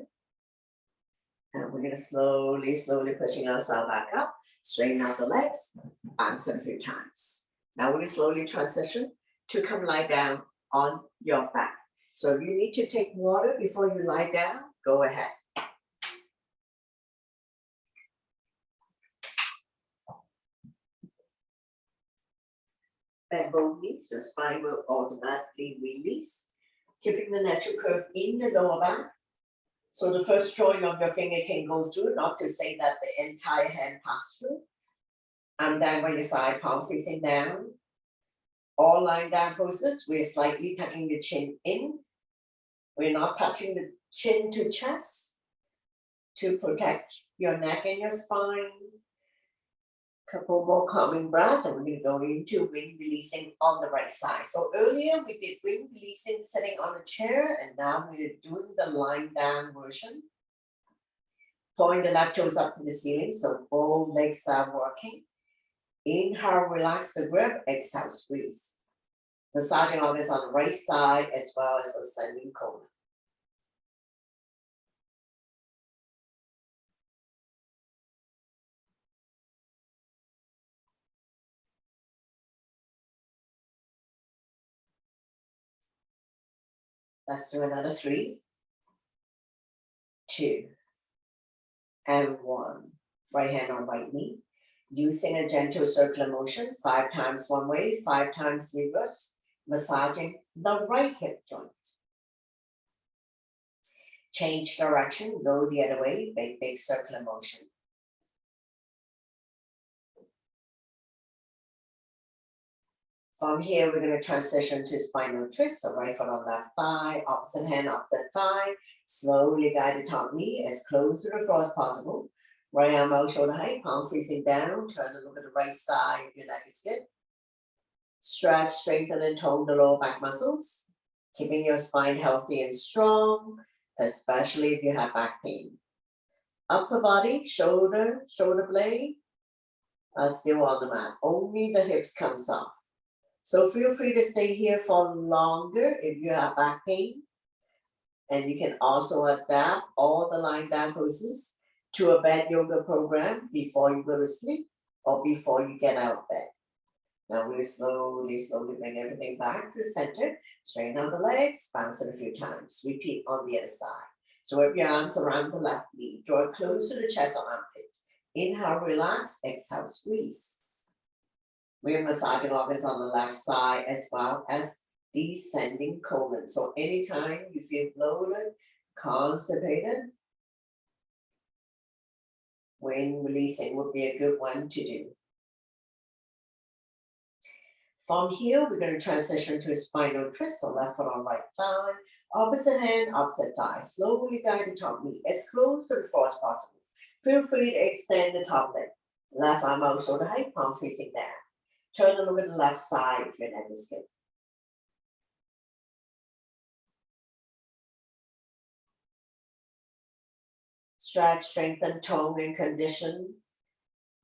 And we're gonna slowly, slowly pushing ourselves back up, straighten out the legs, bounce it a few times. Now we're gonna slowly transition to come lie down on your back. So if you need to take water before you lie down, go ahead. Bend both knees, your spine will automatically release, keeping the natural curve in the lower back. So the first joint of your finger can go through, not to say that the entire hand passed through. And then when your side palm facing down, all lying down poses, we're slightly tucking the chin in. We're not touching the chin to chest to protect your neck and your spine. Couple more calming breath, and we're going to go into wing releasing on the right side. So earlier we did wing releasing sitting on a chair, and now we're doing the lying down version. Point the left toes up to the ceiling, so both legs are working. Inhale, relax the grip, exhale, squeeze. Massaging organs on the right side as well as ascending colon. Let's do another 3, 2, and 1. Right hand on right knee. Using a gentle circular motion, 5 times one way, 5 times reverse, massaging the right hip joint. Change direction, go the other way, big circular motion. From here, we're going to transition to spinal twist. So right foot on left thigh, opposite hand up the thigh. Slowly guide the top knee as close to the floor as possible. Right arm out, shoulder height, palm facing down. Turn to look at the right side if your neck is good. Stretch, strengthen, and tone the lower back muscles. Keeping your spine healthy and strong, especially if you have back pain. Upper body, shoulder blade are still on the mat. Only the hips comes off. So feel free to stay here for longer if you have back pain. And you can also adapt all the lying down poses to a bed yoga program before you go to sleep or before you get out of bed. Now we slowly bring everything back to the center. Straighten out the legs, bounce it a few times. Repeat on the other side. So wrap your arms around the left knee. Draw it close to the chest or armpits. Inhale, relax. Exhale, squeeze. We're massaging organs on the left side as well as descending colon. So anytime you feel bloated, constipated, when releasing would be a good one to do. From here, we're going to transition to a spinal twist. So left foot on right thigh, Opposite hand, opposite thigh. Slowly guide the top knee as close to the floor as possible. Feel free to extend the top leg. Left arm out shoulder height, palm facing down. Turn a little bit to the left side if your neck is good. Stretch, strengthen, tone, and condition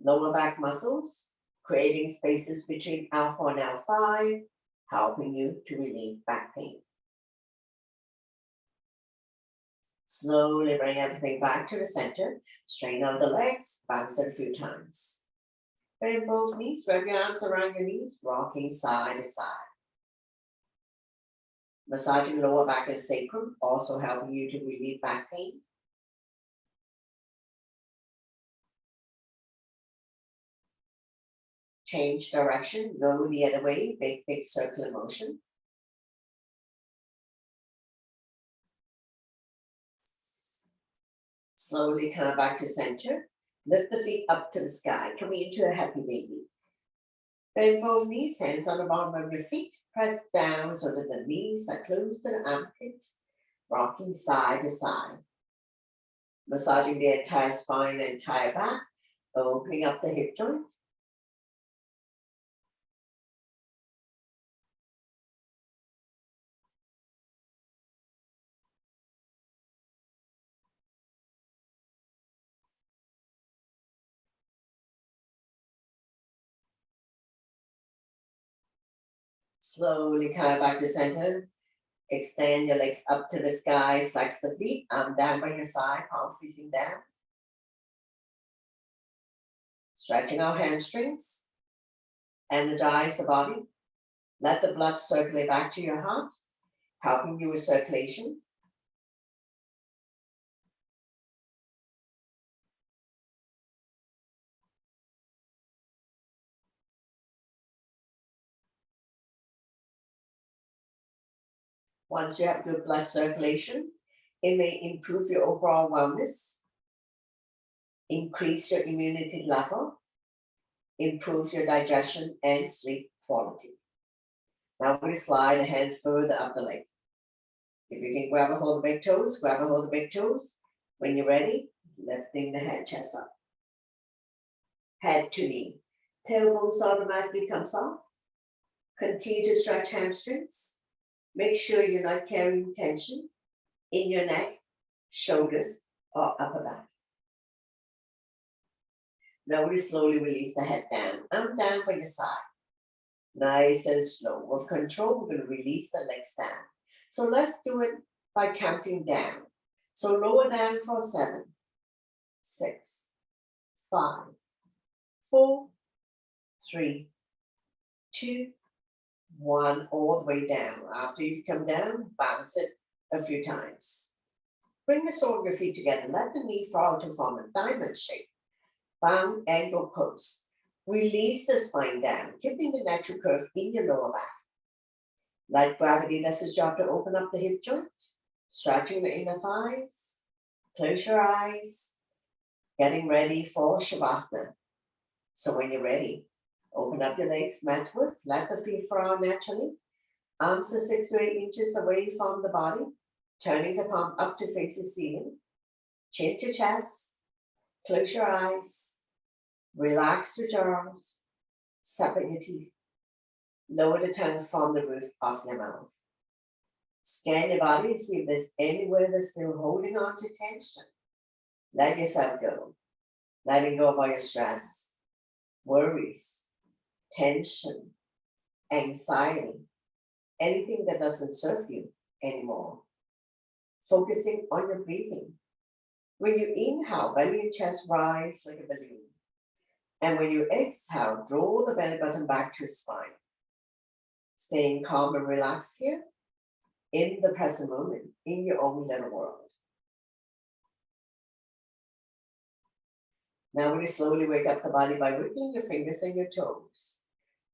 lower back muscles, creating spaces between L4 and L5, helping you to relieve back pain. Slowly bring everything back to the center. Straighten out the legs, bounce it a few times. Bend both knees, wrap your arms around your knees, rocking side to side. Massaging lower back and sacrum, also helping you to relieve back pain. Change direction, go the other way, big circular motion. Slowly come back to center. Lift the feet up to the sky, coming into a happy baby. Bend both knees, hands on the bottom of your feet. Press down so that the knees are close to the armpits, rocking side to side. Massaging the entire spine and entire back, opening up the hip joints. Slowly come back to center. Extend your legs up to the sky, flex the feet, arm down by your side, palm facing down. Stretching our hamstrings. Energize the body. Let the blood circulate back to your heart, helping you with circulation. Once you have good blood circulation, it may improve your overall wellness, increase your immunity level, improve your digestion and sleep quality. Now we're going to slide a hand further up the leg. If you can grab a hold of the big toes, grab a hold of the big toes. When you're ready, lifting the head, chest up. Head to knee. Tailbones automatically comes off. Continue to stretch hamstrings. Make sure you're not carrying tension in your neck, shoulders, or upper back. Now we slowly release the head down. Arm down by your side. Nice and slow. With control, we're going to release the legs down. So let's do it by counting down. So lower down for 7, 6, 5, 4, 3, 2, 1, all the way down. After you've come down, bounce it a few times. Bring the sole of your feet together. Let the knee fall to form a diamond shape. Bound ankle pose. Release the spine down, keeping the natural curve in your lower back. Let gravity does its job to open up the hip joints, stretching the inner thighs. Close your eyes, getting ready for Shavasana. So when you're ready, open up your legs mat width, let the feet fall out naturally. Arms are 6 to 8 inches away from the body, turning the palm up to face the ceiling. Chin to chest, close your eyes. Relax your jaws, separate your teeth. Lower the tongue from the roof of your mouth. Scan your body and see if there's anywhere that's still holding on to tension. Let yourself go. Letting go of all your stress, worries, tension, anxiety, anything that doesn't serve you anymore. Focusing on your breathing. When you inhale, belly and chest rise like a balloon. And when you exhale, draw the belly button back to your spine. Staying calm and relaxed here in the present moment, in your own little world. Now we're going to slowly wake up the body by wiggling your fingers and your toes,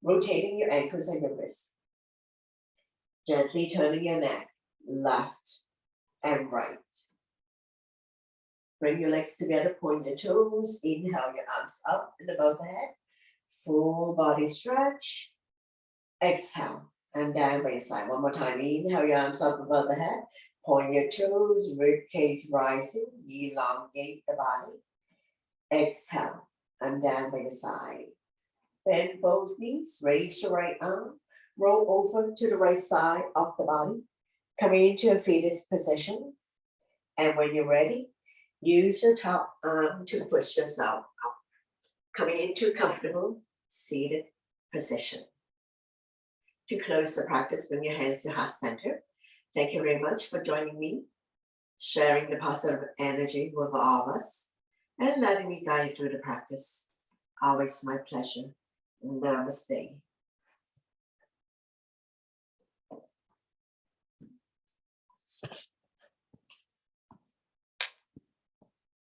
rotating your ankles and your wrists. Gently turning your neck left and right. Bring your legs together, point your toes, inhale your arms up and above the head. Full body stretch. Exhale, And down by your side. One more time. Inhale your arms up above the head. Point your toes, rib cage rising. Elongate the body. Exhale. And down by your side. Bend both knees. Raise your right arm. Roll over to the right side of the body. Coming into a fetus position. And when you're ready, use your top arm to push yourself up. Coming into a comfortable seated position. To close the practice, bring your hands to heart center. Thank you very much for joining me, sharing the positive energy with all of us, and letting me guide you through the practice. Always my pleasure. Namaste.